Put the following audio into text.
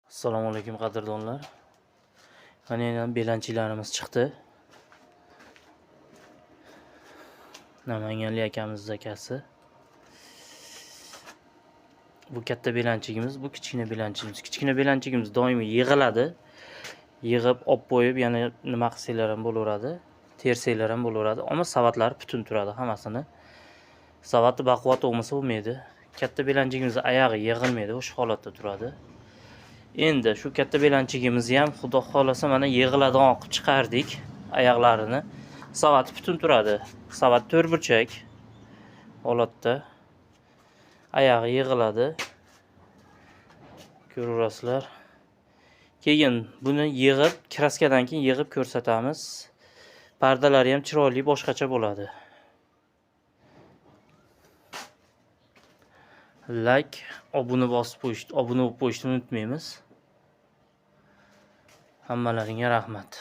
Assalomu alaykum qadrdonlar. Mana endi belanchilarimiz chiqdi. Namanganlik akamiz akasi. Bu katta belanchigimiz, bu kichkina belanchigimiz. Kichkina belanchigimiz doimiy yig'iladi. Yig'ib olib qo'yib, yana nima qilsanglar ham bo'laveradi. Tersanglar ham bo'laveradi, ammo savatlari butun turadi hammasini. Savati baquvvat bo'lmasa bo'lmaydi. Katta belanchigimiz oyog'i yig'ilmaydi, o'sha holatda turadi. Endi shu katta belanchigimizni ham xudo xolasa mana yig'iladigan qilib chiqardik oyoqlarini. Savati butun turadi. Savat to'rtburchak holatda. Oyog'i yig'iladi. Ko'rasizlar. Keyin buni yig'ib, kraskadan keyin yig'ib ko'rsatamiz. Pardalari ham chiroyli, boshqacha bo'ladi. Like, obuna bosib qo'yishni, obuna bo'lib qo'yishni unutmaymiz. Hammalaringga rahmat.